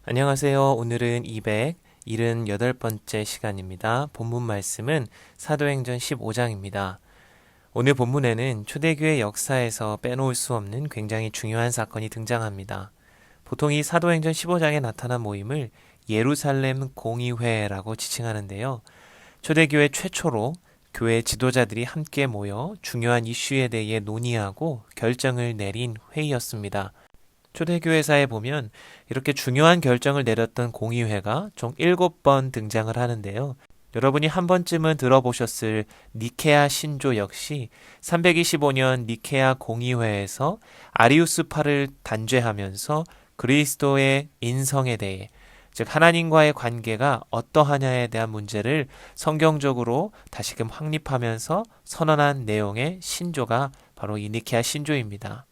안녕하세요. 오늘은 278번째 시간입니다. 본문 말씀은 사도행전 15장입니다. 오늘 본문에는 초대교회 역사에서 빼놓을 수 없는 굉장히 중요한 사건이 등장합니다. 보통 이 사도행전 15장에 나타난 모임을 예루살렘 공의회라고 지칭하는데요. 초대교회 최초로 교회 지도자들이 함께 모여 중요한 이슈에 대해 논의하고 결정을 내린 회의였습니다. 초대교회사에 보면 이렇게 중요한 결정을 내렸던 공의회가 총 7번 등장을 하는데요. 여러분이 한 번쯤은 들어보셨을 니케아 신조 역시 325년 니케아 공의회에서 아리우스파를 단죄하면서 그리스도의 인성에 대해, 즉 하나님과의 관계가 어떠하냐에 대한 문제를 성경적으로 다시금 확립하면서 선언한 내용의 신조가 바로 이 니케아 신조입니다.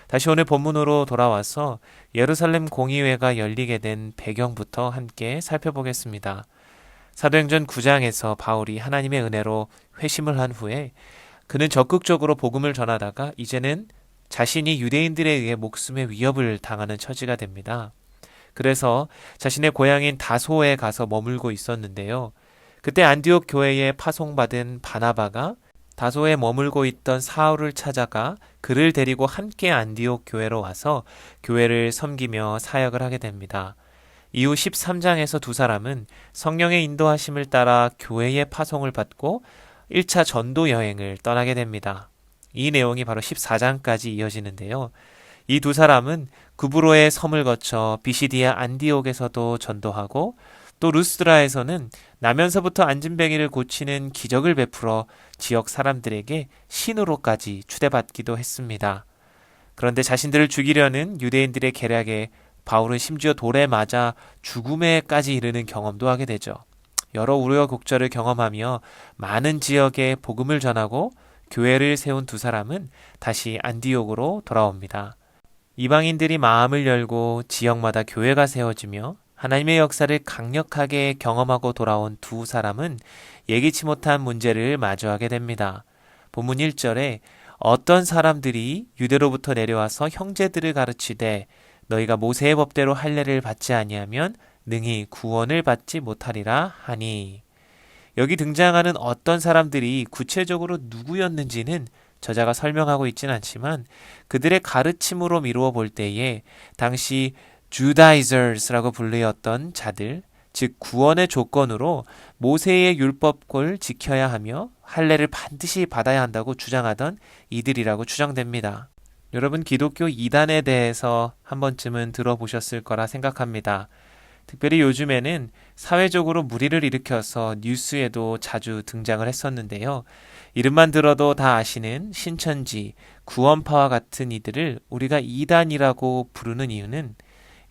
다시 오늘 본문으로 돌아와서 예루살렘 공의회가 열리게 된 배경부터 함께 살펴보겠습니다. 사도행전 9장에서 바울이 하나님의 은혜로 회심을 한 후에 그는 적극적으로 복음을 전하다가 이제는 자신이 유대인들에 의해 목숨의 위협을 당하는 처지가 됩니다. 그래서 자신의 고향인 다소에 가서 머물고 있었는데요. 그때 안디옥 교회에 파송받은 바나바가 다소에 머물고 있던 사울을 찾아가 그를 데리고 함께 안디옥 교회로 와서 교회를 섬기며 사역을 하게 됩니다. 이후 13장에서 두 사람은 성령의 인도하심을 따라 교회의 파송을 받고 1차 전도 여행을 떠나게 됩니다. 이 내용이 바로 14장까지 이어지는데요. 이 두 사람은 구브로의 섬을 거쳐 비시디아 안디옥에서도 전도하고 또 루스드라에서는 나면서부터 앉은뱅이를 고치는 기적을 베풀어 지역 사람들에게 신으로까지 추대받기도 했습니다. 그런데 자신들을 죽이려는 유대인들의 계략에 바울은 심지어 돌에 맞아 죽음에까지 이르는 경험도 하게 되죠. 여러 우여곡절을 경험하며 많은 지역에 복음을 전하고 교회를 세운 두 사람은 다시 안디옥으로 돌아옵니다. 이방인들이 마음을 열고 지역마다 교회가 세워지며 하나님의 역사를 강력하게 경험하고 돌아온 두 사람은 예기치 못한 문제를 마주하게 됩니다. 본문 1절에 어떤 사람들이 유대로부터 내려와서 형제들을 가르치되 너희가 모세의 법대로 할례를 받지 아니하면 능히 구원을 받지 못하리라 하니, 여기 등장하는 어떤 사람들이 구체적으로 누구였는지는 저자가 설명하고 있진 않지만 그들의 가르침으로 미루어 볼 때에 당시 Judaizers라고 불리었던 자들, 즉 구원의 조건으로 모세의 율법을 지켜야 하며 할례를 반드시 받아야 한다고 주장하던 이들이라고 추정됩니다. 여러분, 기독교 이단에 대해서 한 번쯤은 들어보셨을 거라 생각합니다. 특별히 요즘에는 사회적으로 무리를 일으켜서 뉴스에도 자주 등장을 했었는데요. 이름만 들어도 다 아시는 신천지, 구원파와 같은 이들을 우리가 이단이라고 부르는 이유는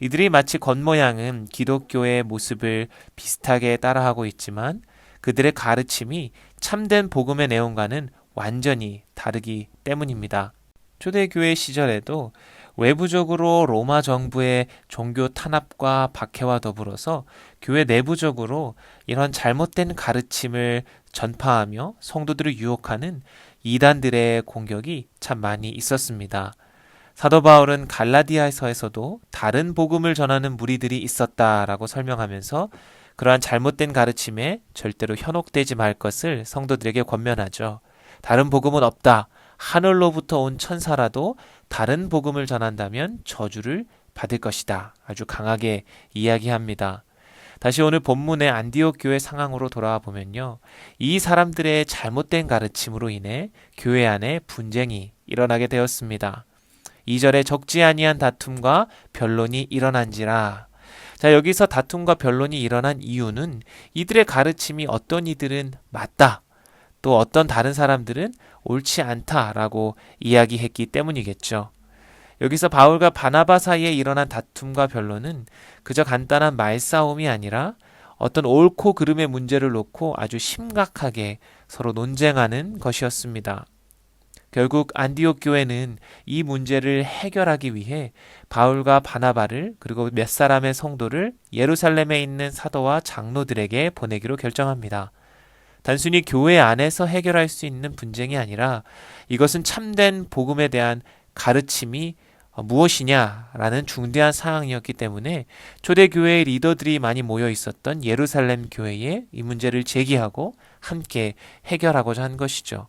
이들이 마치 겉모양은 기독교의 모습을 비슷하게 따라하고 있지만 그들의 가르침이 참된 복음의 내용과는 완전히 다르기 때문입니다. 초대교회 시절에도 외부적으로 로마 정부의 종교 탄압과 박해와 더불어서 교회 내부적으로 이런 잘못된 가르침을 전파하며 성도들을 유혹하는 이단들의 공격이 참 많이 있었습니다. 사도 바울은 갈라디아서에서도 다른 복음을 전하는 무리들이 있었다라고 설명하면서 그러한 잘못된 가르침에 절대로 현혹되지 말 것을 성도들에게 권면하죠. 다른 복음은 없다. 하늘로부터 온 천사라도 다른 복음을 전한다면 저주를 받을 것이다. 아주 강하게 이야기합니다. 다시 오늘 본문의 안디옥 교회 상황으로 돌아와 보면요. 이 사람들의 잘못된 가르침으로 인해 교회 안에 분쟁이 일어나게 되었습니다. 2절에 적지 아니한 다툼과 변론이 일어난지라. 자, 여기서 다툼과 변론이 일어난 이유는 이들의 가르침이 어떤 이들은 맞다, 또 어떤 다른 사람들은 옳지 않다라고 이야기했기 때문이겠죠. 여기서 바울과 바나바 사이에 일어난 다툼과 변론은 그저 간단한 말싸움이 아니라 어떤 옳고 그름의 문제를 놓고 아주 심각하게 서로 논쟁하는 것이었습니다. 결국 안디옥 교회는 이 문제를 해결하기 위해 바울과 바나바를 그리고 몇 사람의 성도를 예루살렘에 있는 사도와 장로들에게 보내기로 결정합니다. 단순히 교회 안에서 해결할 수 있는 분쟁이 아니라 이것은 참된 복음에 대한 가르침이 무엇이냐라는 중대한 사항이었기 때문에 초대교회의 리더들이 많이 모여 있었던 예루살렘 교회에 이 문제를 제기하고 함께 해결하고자 한 것이죠.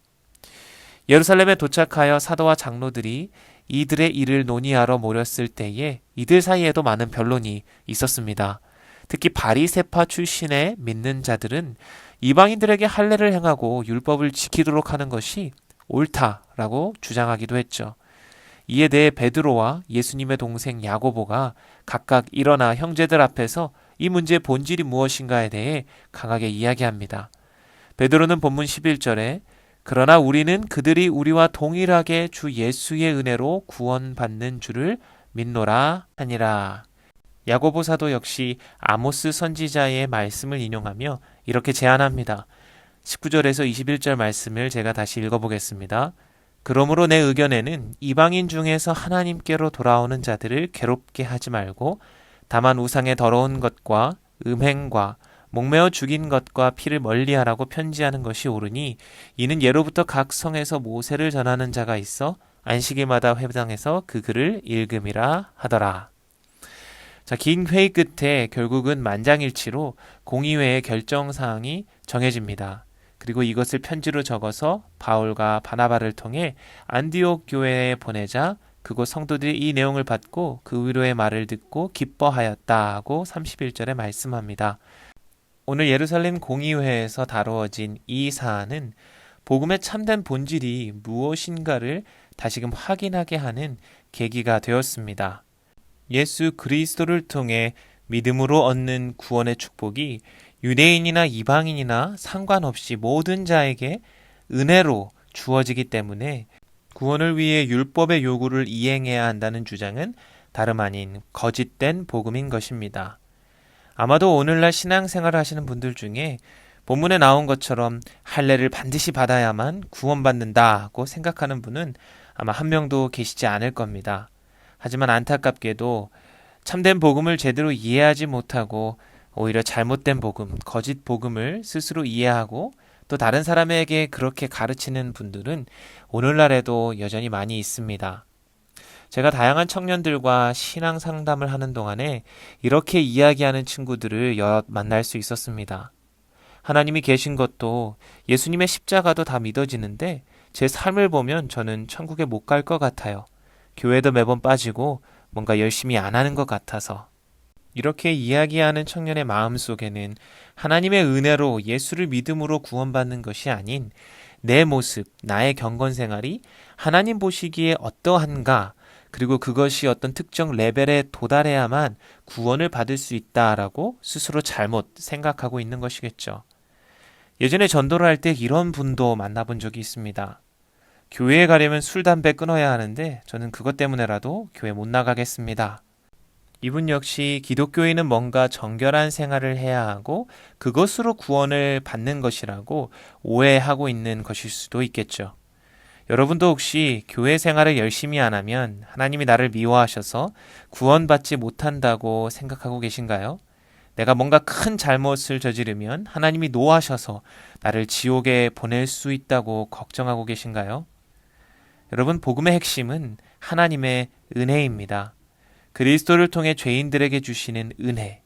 예루살렘에 도착하여 사도와 장로들이 이들의 일을 논의하러 모였을 때에 이들 사이에도 많은 변론이 있었습니다. 특히 바리새파 출신의 믿는 자들은 이방인들에게 할례를 행하고 율법을 지키도록 하는 것이 옳다라고 주장하기도 했죠. 이에 대해 베드로와 예수님의 동생 야고보가 각각 일어나 형제들 앞에서 이 문제의 본질이 무엇인가에 대해 강하게 이야기합니다. 베드로는 본문 11절에 그러나 우리는 그들이 우리와 동일하게 주 예수의 은혜로 구원받는 줄을 믿노라 하니라. 야고보 사도 역시 아모스 선지자의 말씀을 인용하며 이렇게 제안합니다. 19절에서 21절 말씀을 제가 다시 읽어보겠습니다. 그러므로 내 의견에는 이방인 중에서 하나님께로 돌아오는 자들을 괴롭게 하지 말고 다만 우상의 더러운 것과 음행과 목매어 죽인 것과 피를 멀리하라고 편지하는 것이 옳으니 이는 예로부터 각 성에서 모세를 전하는 자가 있어 안식일마다 회당에서 그 글을 읽음이라 하더라. 자, 긴 회의 끝에 결국은 만장일치로 공의회의 결정사항이 정해집니다. 그리고 이것을 편지로 적어서 바울과 바나바를 통해 안디옥 교회에 보내자 그곳 성도들이 이 내용을 받고 그 위로의 말을 듣고 기뻐하였다 하고 31절에 말씀합니다. 오늘 예루살렘 공의회에서 다루어진 이 사안은 복음의 참된 본질이 무엇인가를 다시금 확인하게 하는 계기가 되었습니다. 예수 그리스도를 통해 믿음으로 얻는 구원의 축복이 유대인이나 이방인이나 상관없이 모든 자에게 은혜로 주어지기 때문에 구원을 위해 율법의 요구를 이행해야 한다는 주장은 다름 아닌 거짓된 복음인 것입니다. 아마도 오늘날 신앙생활을 하시는 분들 중에 본문에 나온 것처럼 할례를 반드시 받아야만 구원받는다고 생각하는 분은 아마 한 명도 계시지 않을 겁니다. 하지만 안타깝게도 참된 복음을 제대로 이해하지 못하고 오히려 잘못된 복음, 거짓 복음을 스스로 이해하고 또 다른 사람에게 그렇게 가르치는 분들은 오늘날에도 여전히 많이 있습니다. 제가 다양한 청년들과 신앙 상담을 하는 동안에 이렇게 이야기하는 친구들을 여럿 만날 수 있었습니다. 하나님이 계신 것도 예수님의 십자가도 다 믿어지는데 제 삶을 보면 저는 천국에 못 갈 것 같아요. 교회도 매번 빠지고 뭔가 열심히 안 하는 것 같아서. 이렇게 이야기하는 청년의 마음속에는 하나님의 은혜로 예수를 믿음으로 구원받는 것이 아닌 내 모습, 나의 경건생활이 하나님 보시기에 어떠한가, 그리고 그것이 어떤 특정 레벨에 도달해야만 구원을 받을 수 있다라고 스스로 잘못 생각하고 있는 것이겠죠. 예전에 전도를 할 때 이런 분도 만나본 적이 있습니다. 교회에 가려면 술, 담배 끊어야 하는데 저는 그것 때문에라도 교회 못 나가겠습니다. 이분 역시 기독교인은 뭔가 정결한 생활을 해야 하고 그것으로 구원을 받는 것이라고 오해하고 있는 것일 수도 있겠죠. 여러분도 혹시 교회 생활을 열심히 안 하면 하나님이 나를 미워하셔서 구원받지 못한다고 생각하고 계신가요? 내가 뭔가 큰 잘못을 저지르면 하나님이 노하셔서 나를 지옥에 보낼 수 있다고 걱정하고 계신가요? 여러분, 복음의 핵심은 하나님의 은혜입니다. 그리스도를 통해 죄인들에게 주시는 은혜,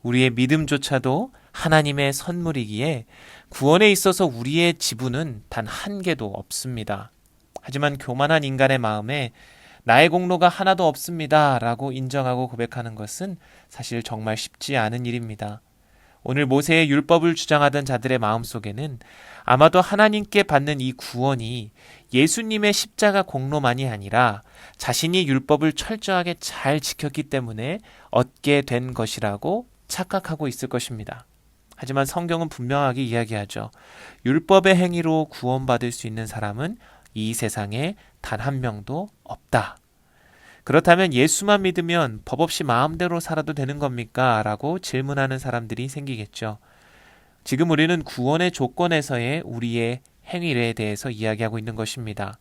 우리의 믿음조차도 하나님의 선물이기에 구원에 있어서 우리의 지분은 단 한 개도 없습니다. 하지만 교만한 인간의 마음에 나의 공로가 하나도 없습니다 라고 인정하고 고백하는 것은 사실 정말 쉽지 않은 일입니다. 오늘 모세의 율법을 주장하던 자들의 마음속에는 아마도 하나님께 받는 이 구원이 예수님의 십자가 공로만이 아니라 자신이 율법을 철저하게 잘 지켰기 때문에 얻게 된 것이라고 착각하고 있을 것입니다. 하지만 성경은 분명하게 이야기하죠. 율법의 행위로 구원받을 수 있는 사람은 이 세상에 단 한 명도 없다. 그렇다면 예수만 믿으면 법 없이 마음대로 살아도 되는 겁니까? 라고 질문하는 사람들이 생기겠죠. 지금 우리는 구원의 조건에서의 우리의 행위에 대해서 이야기하고 있는 것입니다.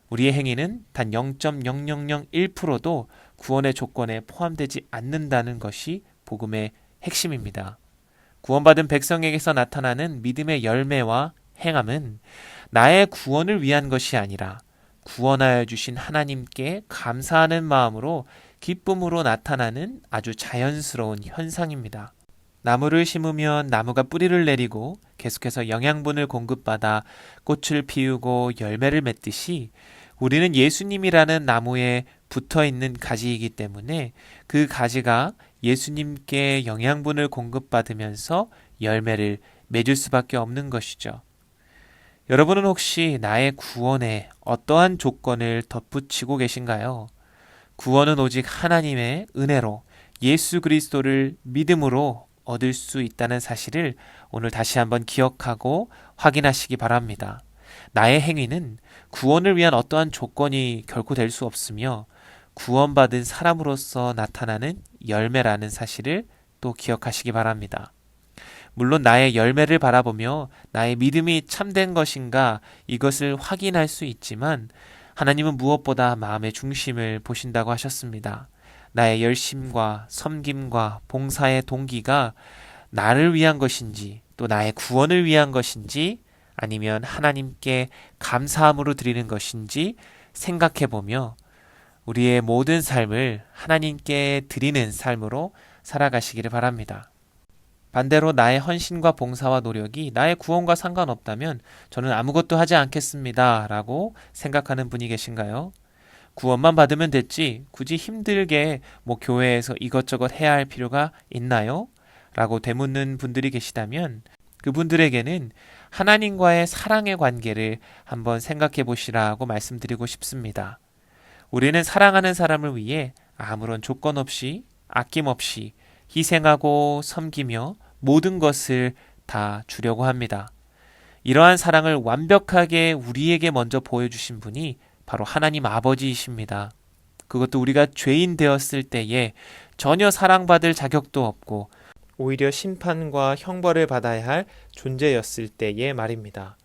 우리의 행위는 단 0.0001%도 구원의 조건에 포함되지 않는다는 것이 복음의 핵심입니다. 구원받은 백성에게서 나타나는 믿음의 열매와 행함은 나의 구원을 위한 것이 아니라 구원하여 주신 하나님께 감사하는 마음으로 기쁨으로 나타나는 아주 자연스러운 현상입니다. 나무를 심으면 나무가 뿌리를 내리고 계속해서 영양분을 공급받아 꽃을 피우고 열매를 맺듯이 우리는 예수님이라는 나무에 붙어 있는 가지이기 때문에 그 가지가 예수님께 영양분을 공급받으면서 열매를 맺을 수밖에 없는 것이죠. 여러분은 혹시 나의 구원에 어떠한 조건을 덧붙이고 계신가요? 구원은 오직 하나님의 은혜로 예수 그리스도를 믿음으로 얻을 수 있다는 사실을 오늘 다시 한번 기억하고 확인하시기 바랍니다. 나의 행위는 구원을 위한 어떠한 조건이 결코 될 수 없으며 구원받은 사람으로서 나타나는 열매라는 사실을 또 기억하시기 바랍니다. 물론 나의 열매를 바라보며 나의 믿음이 참된 것인가 이것을 확인할 수 있지만 하나님은 무엇보다 마음의 중심을 보신다고 하셨습니다. 나의 열심과 섬김과 봉사의 동기가 나를 위한 것인지 또 나의 구원을 위한 것인지 아니면 하나님께 감사함으로 드리는 것인지 생각해보며 우리의 모든 삶을 하나님께 드리는 삶으로 살아가시기를 바랍니다. 반대로 나의 헌신과 봉사와 노력이 나의 구원과 상관없다면 저는 아무것도 하지 않겠습니다 라고 생각하는 분이 계신가요? 구원만 받으면 됐지 굳이 힘들게 교회에서 이것저것 해야 할 필요가 있나요? 라고 되묻는 분들이 계시다면 그분들에게는 하나님과의 사랑의 관계를 한번 생각해 보시라고 말씀드리고 싶습니다. 우리는 사랑하는 사람을 위해 아무런 조건 없이 아낌없이 희생하고 섬기며 모든 것을 다 주려고 합니다. 이러한 사랑을 완벽하게 우리에게 먼저 보여주신 분이 바로 하나님 아버지이십니다. 그것도 우리가 죄인 되었을 때에 전혀 사랑받을 자격도 없고 오히려 심판과 형벌을 받아야 할 존재였을 때의 말입니다.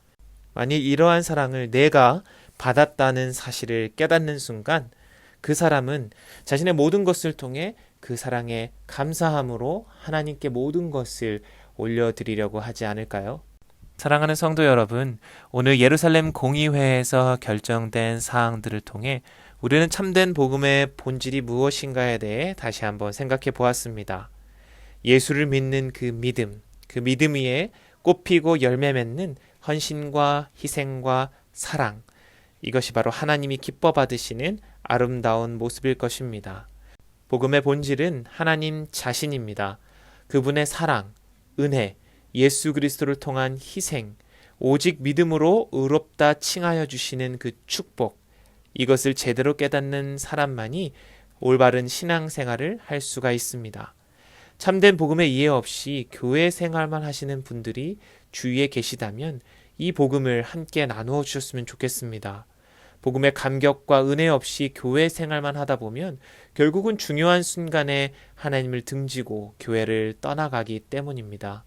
만일 이러한 사랑을 내가 받았다는 사실을 깨닫는 순간 그 사람은 자신의 모든 것을 통해 그 사랑에 감사함으로 하나님께 모든 것을 올려드리려고 하지 않을까요? 사랑하는 성도 여러분, 오늘 예루살렘 공의회에서 결정된 사항들을 통해 우리는 참된 복음의 본질이 무엇인가에 대해 다시 한번 생각해 보았습니다. 예수를 믿는 그 믿음 위에 꽃피고 열매 맺는 헌신과 희생과 사랑, 이것이 바로 하나님이 기뻐 받으시는 아름다운 모습일 것입니다. 복음의 본질은 하나님 자신입니다. 그분의 사랑, 은혜, 예수 그리스도를 통한 희생, 오직 믿음으로 의롭다 칭하여 주시는 그 축복, 이것을 제대로 깨닫는 사람만이 올바른 신앙생활을 할 수가 있습니다. 참된 복음의 이해 없이 교회 생활만 하시는 분들이 주위에 계시다면 이 복음을 함께 나누어 주셨으면 좋겠습니다. 복음의 감격과 은혜 없이 교회 생활만 하다 보면 결국은 중요한 순간에 하나님을 등지고 교회를 떠나가기 때문입니다.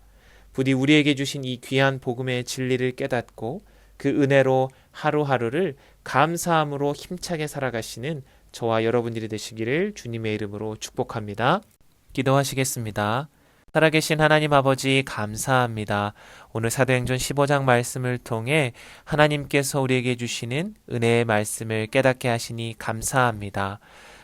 부디 우리에게 주신 이 귀한 복음의 진리를 깨닫고 그 은혜로 하루하루를 감사함으로 힘차게 살아가시는 저와 여러분들이 되시기를 주님의 이름으로 축복합니다. 기도하시겠습니다. 살아계신 하나님 아버지 감사합니다. 오늘 사도행전 15장 말씀을 통해 하나님께서 우리에게 주시는 은혜의 말씀을 깨닫게 하시니 감사합니다.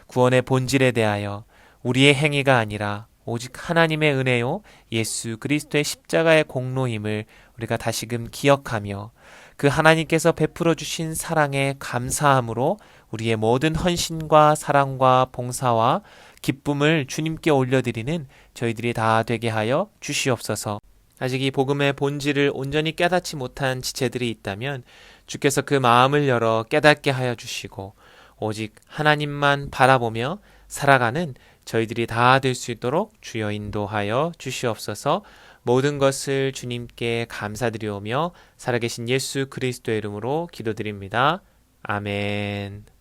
구원의 본질에 대하여 우리의 행위가 아니라 오직 하나님의 은혜요 예수 그리스도의 십자가의 공로임을 우리가 다시금 기억하며 그 하나님께서 베풀어 주신 사랑에 감사함으로 우리의 모든 헌신과 사랑과 봉사와 기쁨을 주님께 올려드리는 저희들이 다 되게 하여 주시옵소서. 아직 이 복음의 본질을 온전히 깨닫지 못한 지체들이 있다면 주께서 그 마음을 열어 깨닫게 하여 주시고 오직 하나님만 바라보며 살아가는 저희들이 다 될 수 있도록 주여 인도하여 주시옵소서. 모든 것을 주님께 감사드리오며 살아계신 예수 그리스도의 이름으로 기도드립니다. 아멘.